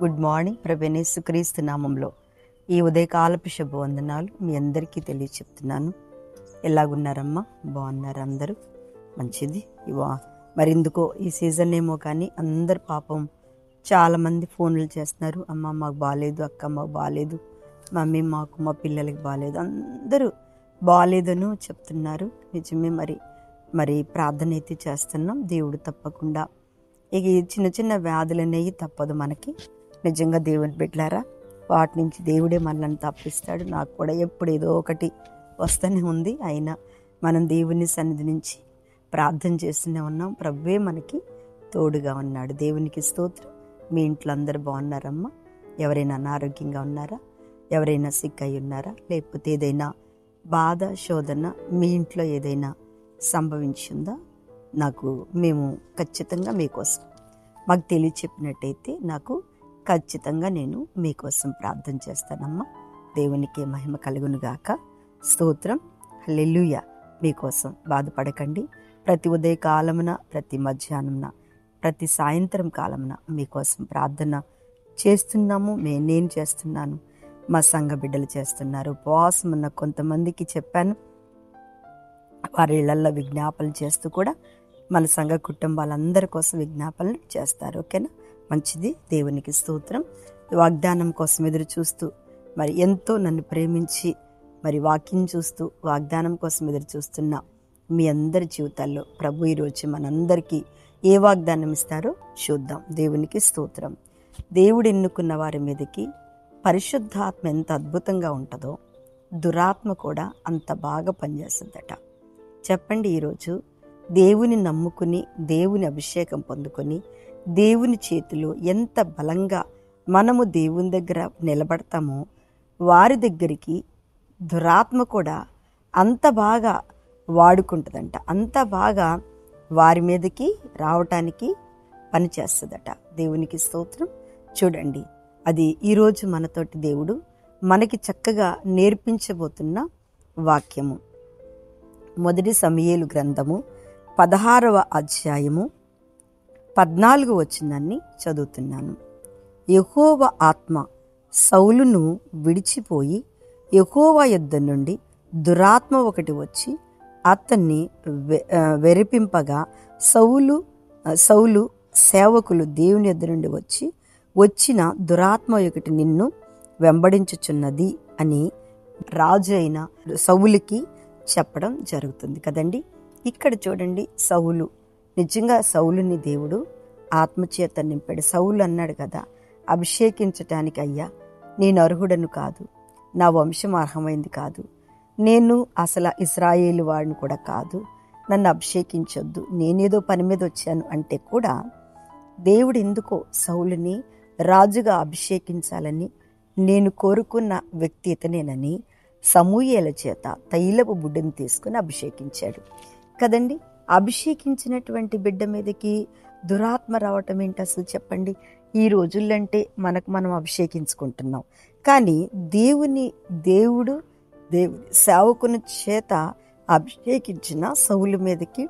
Good morning. ప్రభువైన యేసుక్రీస్తు నామంలో ఈ ఉదయకాలపు శుభవందనాలు మీ అందరికీ తెలియచెప్తున్నాను. ఎలాగున్నారమ్మా? బాగున్నారు అందరూ? మంచిది. మరి ఎందుకో ఈ సీజన్ ఏమో కానీ అందరు పాపం చాలామంది ఫోన్లు చేస్తున్నారు. అమ్మ మాకు బాగాలేదు, అక్క మాకు బాగాలేదు, మమ్మీ మాకు మా పిల్లలకి బాగాలేదు, అందరూ బాగాలేదని చెప్తున్నారు. నిజమే. మరి ప్రార్థన అయితే చేస్తున్నాం. దేవుడు తప్పకుండా ఇక ఈ చిన్న చిన్న వ్యాధులు అనేవి తప్పదు మనకి. నిజంగా దేవుని బిడ్డలారా, వాటి నుంచి దేవుడే మనల్ని తప్పిస్తాడు. నాకు కూడా ఎప్పుడు ఏదో ఒకటి వస్తూనే ఉంది. అయినా మనం దేవుని సన్నిధి నుంచి ప్రార్థన చేస్తూనే ఉన్నాం. ప్రభువే మనకి తోడుగా ఉన్నాడు. దేవునికి స్తోత్రం. మీ ఇంట్లో అందరూ బాగున్నారమ్మా? ఎవరైనా అనారోగ్యంగా ఉన్నారా? ఎవరైనా సిక్ అయి ఉన్నారా? లేకపోతే ఏదైనా బాధ, శోధన మీ ఇంట్లో ఏదైనా సంభవించిందా? మేము ఖచ్చితంగా మీకోసం మాకు తెలియచెప్పినట్టయితే నాకు ఖచ్చితంగా నేను మీకోసం ప్రార్థన చేస్తానమ్మా. దేవునికి మహిమ కలుగును గాక. స్తోత్రం. హల్లెలూయా. మీకోసం బాధపడకండి. ప్రతి ఉదయ కాలమున, ప్రతి మధ్యాహ్నమున, ప్రతి సాయంత్రం కాలమున మీకోసం ప్రార్థన చేస్తున్నాము. నేను చేస్తున్నాను, మా సంఘ బిడ్డలు చేస్తున్నారు. ఉపవాసం ఉన్న కొంతమందికి చెప్పాను, వారి ఇళ్లల్లో విజ్ఞాపనలు చేస్తూ కూడా మన సంఘ కుటుంబాలందరి కోసం విజ్ఞాపనలు చేస్తారు. ఓకేనా? మంచిది. దేవునికి స్తోత్రం. వాగ్దానం కోసం ఎదురు చూస్తూ మరి ఎంతో నన్ను ప్రేమించి మరి వాక్యం చూస్తూ వాగ్దానం కోసం ఎదురు చూస్తున్న మీ అందరి జీవితాల్లో ప్రభు ఈరోజు మనందరికీ ఏ వాగ్దానం ఇస్తారో చూద్దాం. దేవునికి స్తోత్రం. దేవుడు ఎన్నుకున్న వారి మీదకి పరిశుద్ధాత్మ ఎంత అద్భుతంగా ఉంటుందో దురాత్మ కూడా అంత బాగా పనిచేస్తుందట. చెప్పండి, ఈరోజు దేవుని నమ్ముకుని దేవుని అభిషేకం పొందుకొని దేవుని చేతిలో ఎంత బలంగా మనము దేవుని దగ్గర నిలబడతామో వారి దగ్గరికి దురాత్మ కూడా అంత బాగా వాడుకుంటుందంట. అంత బాగా వారి మీదకి రావటానికి పనిచేస్తుందట. దేవునికి స్తోత్రం. చూడండి, అది ఈరోజు మనతోటి దేవుడు మనకి చక్కగా నేర్పించబోతున్న వాక్యము. మొదటి సమూయేలు గ్రంథము 16వ అధ్యాయము 14 వచనాన్ని చదువుతున్నాను. యెహోవా ఆత్మ సౌలును విడిచిపోయి యెహోవా యొద్ద నుండి దురాత్మ ఒకటి వచ్చి అతన్ని వెరిపింపగా సౌలు సేవకులు దేవుని యొద్ద నుండి వచ్చిన దురాత్మ ఒకటి నిన్ను వెంబడించుచున్నది అని రాజు అయిన సౌలుకి చెప్పడం జరుగుతుంది కదండి. ఇక్కడ చూడండి, సౌలు నిజంగా సౌలుని దేవుడు ఆత్మచేత నింపాడు. సౌలు అన్నాడు కదా, అభిషేకించటానికి అయ్యా నేను అర్హుడను కాదు, నా వంశం అర్హమైంది కాదు, నేను అసలు ఇశ్రాయేలు వాడిని కూడా కాదు, నన్ను అభిషేకించొద్దు, నేనేదో పని మీద వచ్చాను అంటే కూడా దేవుడు ఎందుకో సౌలుని రాజుగా అభిషేకించాలని నేను కోరుకున్న వ్యక్తి ఇతనేనని సమూయేలు చేత తైలపు బుడ్డను తీసుకుని అభిషేకించాడు కదండి. అభిషేకించినటువంటి బిడ్డ మీదకి దురాత్మ రావటం ఏంటి అసలు చెప్పండి? ఈ రోజులంటే మనం అభిషేకించుకుంటున్నాం, కానీ దేవుడు సేవకుని చేత అభిషేకించిన సౌలు మీదకి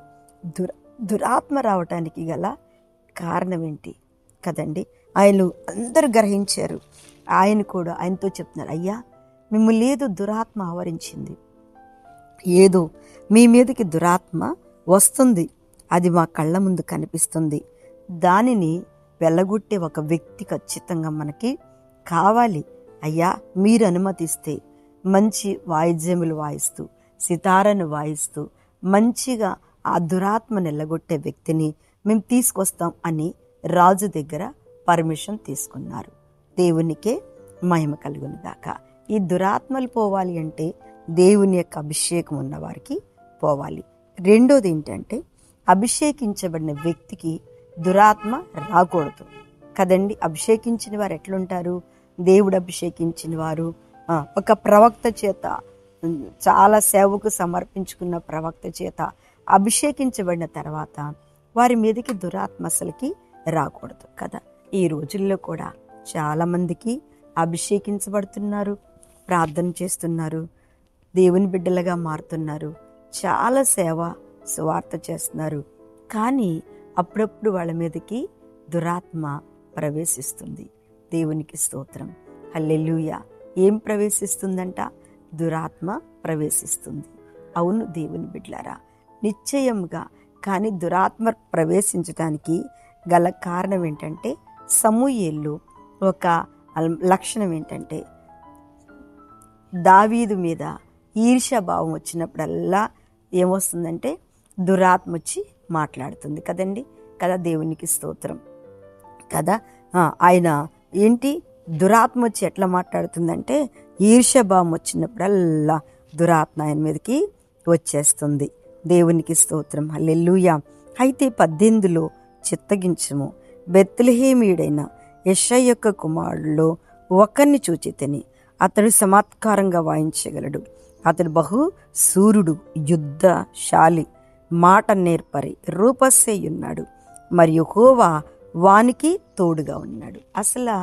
దురాత్మ రావటానికి గల కారణం ఏంటి కదండి? అందరూ గ్రహించారు. ఆయనతో చెప్తున్నారు, అయ్యా మిమ్మల్ని ఏదో దురాత్మ ఆవరించింది, ఏదో మీ మీదకి దురాత్మ వస్తుంది, అది మా కళ్ళ ముందు కనిపిస్తుంది, దానిని వెళ్ళగొట్టే ఒక వ్యక్తి ఖచ్చితంగా మనకి కావాలి. అయ్యా మీరు అనుమతిస్తే మంచి వాయిద్యములు వాయిస్తూ సితారను వాయిస్తూ మంచిగా ఆ దురాత్మను వెళ్ళగొట్టే వ్యక్తిని మేము తీసుకొస్తాం అని రాజు దగ్గర పర్మిషన్ తీసుకున్నారు. దేవునికే మహిమ కలుగును గాక. ఈ దురాత్మలు పోవాలి అంటే దేవుని యొక్క అభిషేకం ఉన్నవారికి పోవాలి. రెండోది ఏంటంటే, అభిషేకించబడిన వ్యక్తికి దురాత్మ రాకూడదు కదండి. అభిషేకించిన వారు ఎట్లుంటారు? దేవుడు అభిషేకించిన వారు ఒక ప్రవక్త చేత, చాలా సేవకు సమర్పించుకున్న ప్రవక్త చేత అభిషేకించబడిన తర్వాత వారి మీదకి దురాత్మ అసలుకి రాకూడదు కదా. ఈ రోజుల్లో కూడా చాలామందికి అభిషేకించబడుతున్నారు, ప్రార్థన చేస్తున్నారు, దేవుని బిడ్డలుగా మారుతున్నారు, చాలా సువార్త చేస్తున్నారు, కానీ అప్పుడప్పుడు వాళ్ళ మీదకి దురాత్మ ప్రవేశిస్తుంది. దేవునికి స్తోత్రం. హల్లెలూయా. ఏం ప్రవేశిస్తుందంట? దురాత్మ ప్రవేశిస్తుంది. అవును దేవుని బిడ్డలారా, నిశ్చయముగా. కానీ దురాత్మ ప్రవేశించడానికి గల కారణం ఏంటంటే, సమూయేలు ఒక లక్షణం ఏంటంటే, దావీదు మీద ఈర్ష్యాభావం వచ్చినప్పుడల్లా ఏమొస్తుందంటే దురాత్మ వచ్చి మాట్లాడుతుంది కదండి. కదా, దేవునికి స్తోత్రం కదా. ఆయన ఏంటి, దురాత్మ వచ్చి ఎట్లా మాట్లాడుతుందంటే, ఈర్ష్యాభావం వచ్చినప్పుడల్లా దురాత్మ ఆయన మీదకి వచ్చేస్తుంది. దేవునికి స్తోత్రం. హల్లెలూయా. అయితే 18లో చిత్తగించుము, బెత్లెహేమీయుడైన యెషయా యొక్క కుమారుల్లో ఒకరిని చూచితిని. అతడు చమత్కారంగా వాయించగలడు. అతడు బహు సూర్యుడు, యుద్ధశాలి, మాట నేర్పరి, రూపస్సేయున్నాడు. మరియు యెహోవా వానికి తోడుగా ఉన్నాడు. అసలు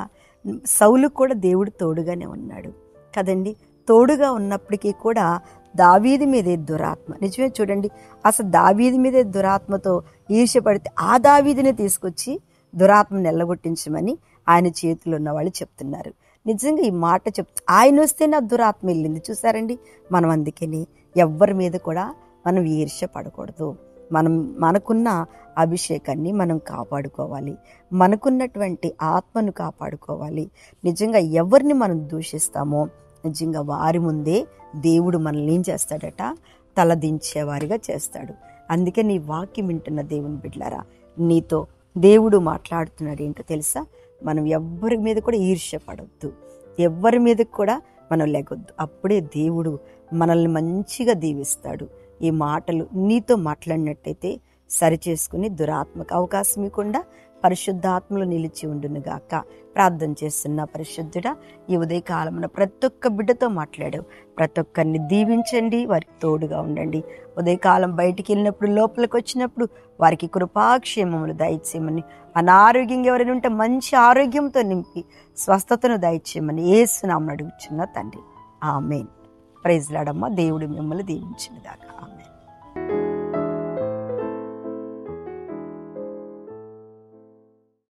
సౌలు కూడా దేవుడు తోడుగానే ఉన్నాడు కదండి. తోడుగా ఉన్నప్పటికీ కూడా దావీదు మీదే దురాత్మ. నిజమే చూడండి, అసలు దావీదు మీదే దురాత్మతో ఈర్ష్యపడితే ఆ దావీదుని తీసుకొచ్చి దురాత్మను ఎల్లగొట్టించమని ఆయన చేతిలో ఉన్న వాళ్ళు చెప్తున్నారు. నిజంగా ఈ మాట ఆయన వస్తే నా దురాత్మ వెళ్ళింది. చూసారండి, మనం అందుకని ఎవ్వరి మీద కూడా మనం ఈర్ష్య పడకూడదు. మనకున్న అభిషేకాన్ని మనం కాపాడుకోవాలి, మనకున్నటువంటి ఆత్మను కాపాడుకోవాలి. నిజంగా ఎవరిని మనం దూషిస్తామో నిజంగా వారి ముందే దేవుడు మనల్ని ఏం చేస్తాడట, తలదించేవారిగా చేస్తాడు. అందుకే నీ వాక్యం వింటున్న దేవుని బిడ్డలారా, నీతో దేవుడు మాట్లాడుతున్నాడు ఏంటో తెలుసా? మనం ఎవ్వరి మీద కూడా ఈర్ష్య పడొద్దు, ఎవ్వరి మీద కూడా మనం లెగొద్దు. అప్పుడే దేవుడు మనల్ని మంచిగా దీవిస్తాడు. ఈ మాటలు నీతో మాట్లాడినట్టయితే సరిచేసుకుని దురాత్మకు అవకాశం ఇవ్వకుండా పరిశుద్ధాత్మలో నిలిచి ఉండునుగాక. ప్రార్థన చేస్తున్న పరిశుద్ధుడా, ఈ ఉదయకాలమున ప్రతి ఒక్క బిడ్డతో మాట్లాడావు. ప్రతి ఒక్కరిని దీవించండి, వారికి తోడుగా ఉండండి. ఉదయకాలం బయటికి వెళ్ళినప్పుడు, లోపలికి వచ్చినప్పుడు వారికి కృపాక్షేమములు దయచేయమని, అనారోగ్యంగా ఎవరైనా ఉంటే మంచి ఆరోగ్యంతో నింపి స్వస్థతను దయచేయమని యేసు నామమున అడుగుచున్న తండ్రి, ఆమేన్. ప్రైజ్ లార్డ్ అమ్మ. దేవుడు మిమ్మల్ని దీవించునుగాక. ఆమేన్.